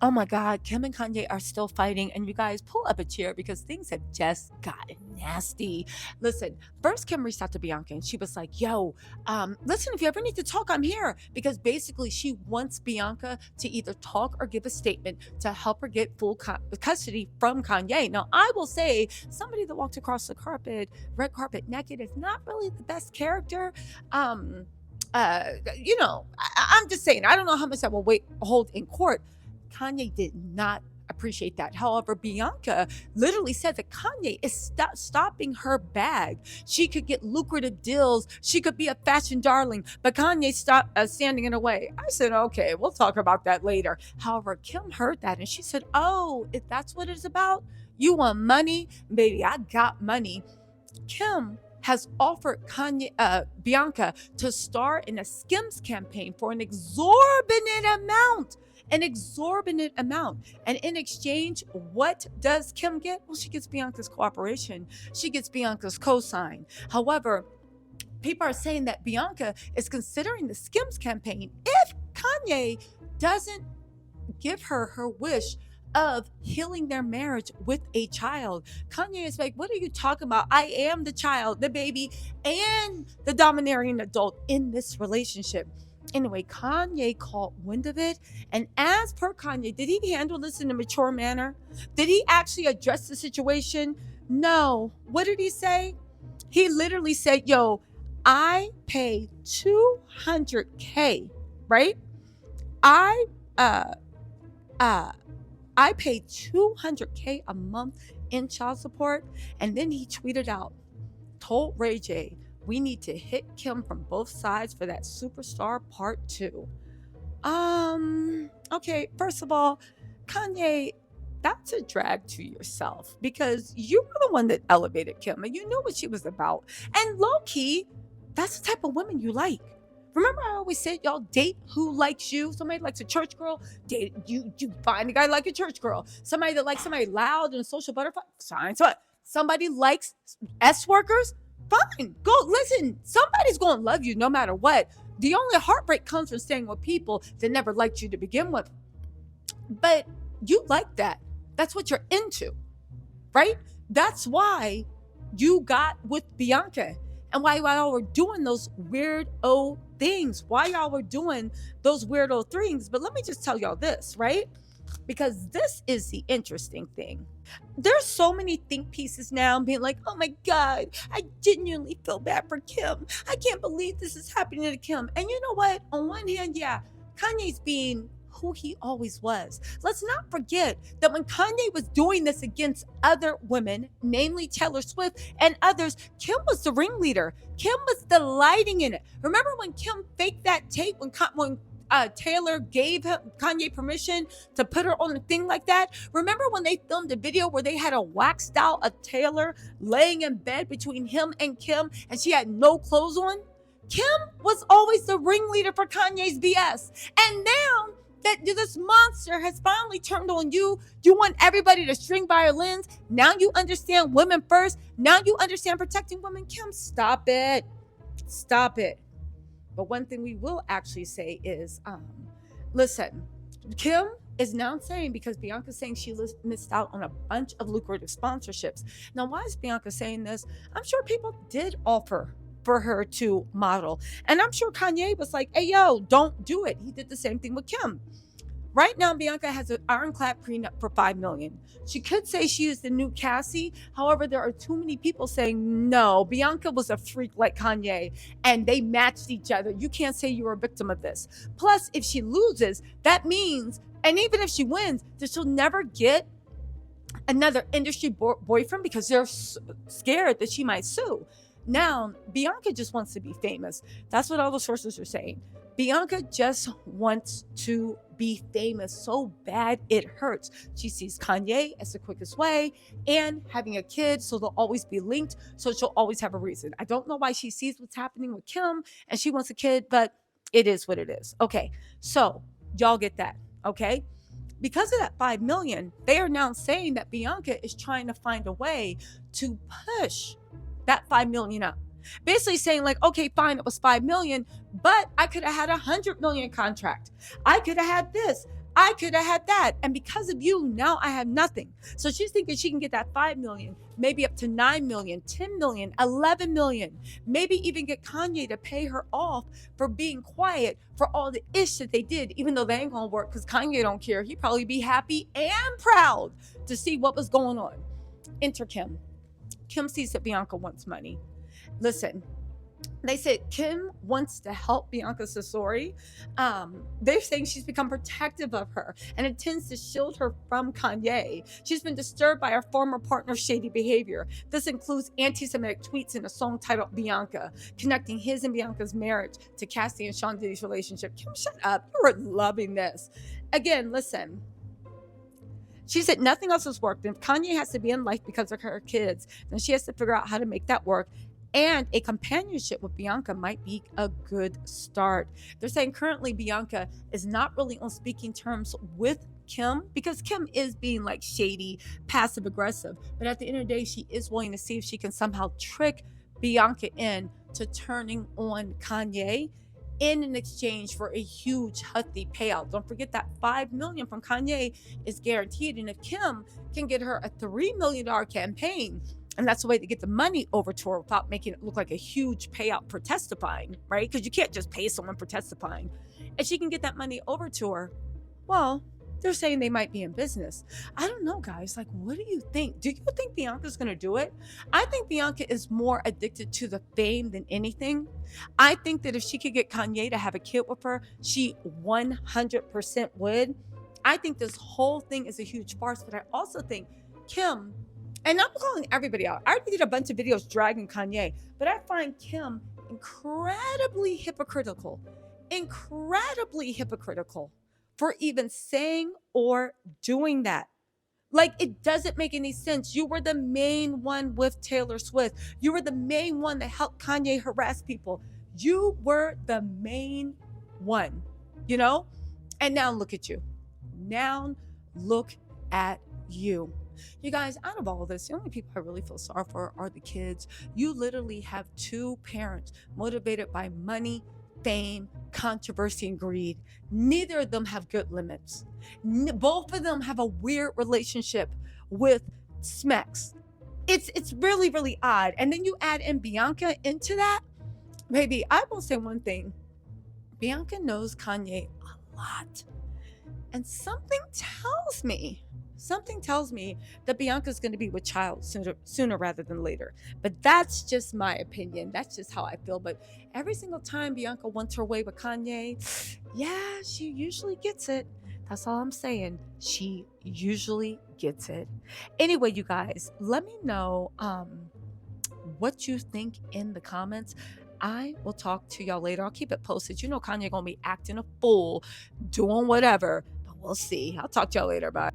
Oh my God, Kim and Kanye are still fighting. And you guys pull up a chair because things have just gotten nasty. Listen, first Kim reached out to Bianca and she was like, yo, listen, if you ever need to talk, I'm here. Because basically she wants Bianca to either talk or give a statement to help her get full custody from Kanye. Now, I will say somebody that walked across the red carpet naked is not really the best character. Um, I'm just saying, I don't know how much that will hold in court. Kanye did not appreciate that. However, Bianca literally said that Kanye is stopping her bag. She could get lucrative deals. She could be a fashion darling, but Kanye stopped standing in her way. I said, okay, we'll talk about that later. However, Kim heard that and she said, oh, if that's what it's about, you want money? Baby, I got money. Kim has offered Bianca to star in a Skims campaign for an exorbitant amount. An exorbitant amount. And in exchange, what does Kim get? Well, she gets Bianca's cooperation. She gets Bianca's cosign. However, people are saying that Bianca is considering the Skims campaign if Kanye doesn't give her her wish of healing their marriage with a child. Kanye is like, what are you talking about? I am the child, the baby, and the domineering adult in this relationship. Anyway, Kanye caught wind of it. And as per Kanye, did he handle this in a mature manner? Did he actually address the situation? No. What did he say? He literally said, yo, I pay 200K, right? I uh uh I pay 200K a month in child support. And then he tweeted out, told Ray J, we need to hit Kim from both sides for that superstar part 2. Okay, first of all, Kanye, that's a drag to yourself because you were the one that elevated Kim and you knew what she was about. And low key, that's the type of women you like. Remember, I always said, y'all date who likes you. Somebody likes a church girl, date you. You find a guy like a church girl. Somebody that likes somebody loud and a social butterfly. Fine. So somebody likes S workers. Fine. Go listen. Somebody's going to love you no matter what. The only heartbreak comes from staying with people that never liked you to begin with. But you like that. That's what you're into, right? That's why you got with Bianca. And why y'all were doing those weirdo things, why y'all were doing those weirdo things. But let me just tell y'all this, right? Because this is the interesting thing. There's so many think pieces now being like, oh my God, I genuinely feel bad for Kim. I can't believe this is happening to Kim. And you know what? On one hand, yeah, Kanye's being who he always was. Let's not forget that when Kanye was doing this against other women, namely Taylor Swift and others, Kim was the ringleader. Kim was delighting in it. Remember when Kim faked that tape when Taylor gave Kanye permission to put her on a thing like that? Remember when they filmed a video where they had a waxed out of Taylor laying in bed between him and Kim and she had no clothes on? Kim was always the ringleader for Kanye's BS. And now that this monster has finally turned on you. You want everybody to string violins. Now you understand women first. Now you understand protecting women. Kim, stop it. Stop it. But one thing we will actually say is, listen, Kim is now saying, because Bianca's saying she missed out on a bunch of lucrative sponsorships. Now, why is Bianca saying this? I'm sure people did offer for her to model. And I'm sure Kanye was like, hey, yo, don't do it. He did the same thing with Kim. Right now, Bianca has an ironclad prenup for $5 million. She could say she is the new Cassie. However, there are too many people saying, no, Bianca was a freak like Kanye and they matched each other. You can't say you were a victim of this. Plus, if she loses, that means, and even if she wins, that she'll never get another industry boyfriend because they're scared that she might sue. Now, Bianca just wants to be famous. That's what all the sources are saying. Bianca just wants to be famous so bad it hurts. She sees Kanye as the quickest way and having a kid, so they'll always be linked, so she'll always have a reason. I don't know why she sees what's happening with Kim and she wants a kid, but it is what it is. Okay, so y'all get that, okay? Because of that $5 million, they are now saying that Bianca is trying to find a way to push that $5 million up. Basically saying like, okay, fine, it was $5 million, but I could have had $100 million contract. I could have had this. I could have had that. And because of you, now I have nothing. So she's thinking she can get that 5 million, maybe up to 9 million, 10 million, 11 million, maybe even get Kanye to pay her off for being quiet for all the ish that they did, even though they ain't gonna work because Kanye don't care. He'd probably be happy and proud to see what was going on. Enter Kim. Kim sees that Bianca wants money. Listen, they said Kim wants to help Bianca Sasori. They're saying she's become protective of her and intends to shield her from Kanye. She's been disturbed by her former partner's shady behavior. This includes anti-Semitic tweets in a song titled Bianca, connecting his and Bianca's marriage to Cassie and Sean Diddy's relationship. Kim, shut up. You are loving this. Again, listen. She said nothing else has worked. If Kanye has to be in life because of her kids, then she has to figure out how to make that work. And a companionship with Bianca might be a good start. They're saying currently Bianca is not really on speaking terms with Kim because Kim is being like shady, passive aggressive. But at the end of the day, she is willing to see if she can somehow trick Bianca in to turning on Kanye in an exchange for a huge hefty payout. Don't forget that 5 million from Kanye is guaranteed. And if Kim can get her a $3 million campaign, and that's the way to get the money over to her without making it look like a huge payout for testifying, right? Because you can't just pay someone for testifying. And she can get that money over to her. Well, they're saying they might be in business. I don't know, guys. Like, what do you think? Do you think Bianca's going to do it? I think Bianca is more addicted to the fame than anything. I think that if she could get Kanye to have a kid with her, she 100% would. I think this whole thing is a huge farce, but I also think Kim, and I'm calling everybody out. I already did a bunch of videos dragging Kanye, but I find Kim incredibly hypocritical for even saying or doing that. Like, it doesn't make any sense. You were the main one with Taylor Swift. You were the main one that helped Kanye harass people. You were the main one, you know? And now look at you. Now look at you. You guys, out of all of this, the only people I really feel sorry for are the kids. You literally have two parents motivated by money, fame, controversy, and greed. Neither of them have good limits. Both of them have a weird relationship with Smex. It's really, really odd. And then you add in Bianca into that. Baby, I will say one thing. Bianca knows Kanye a lot. And something tells me that Bianca's going to be with child sooner rather than later. But that's just my opinion. That's just how I feel. But every single time Bianca wants her way with Kanye, yeah, she usually gets it. That's all I'm saying. She usually gets it. Anyway, you guys, let me know what you think in the comments. I will talk to y'all later. I'll keep it posted. You know Kanye gonna be acting a fool, doing whatever. But we'll see. I'll talk to y'all later. Bye.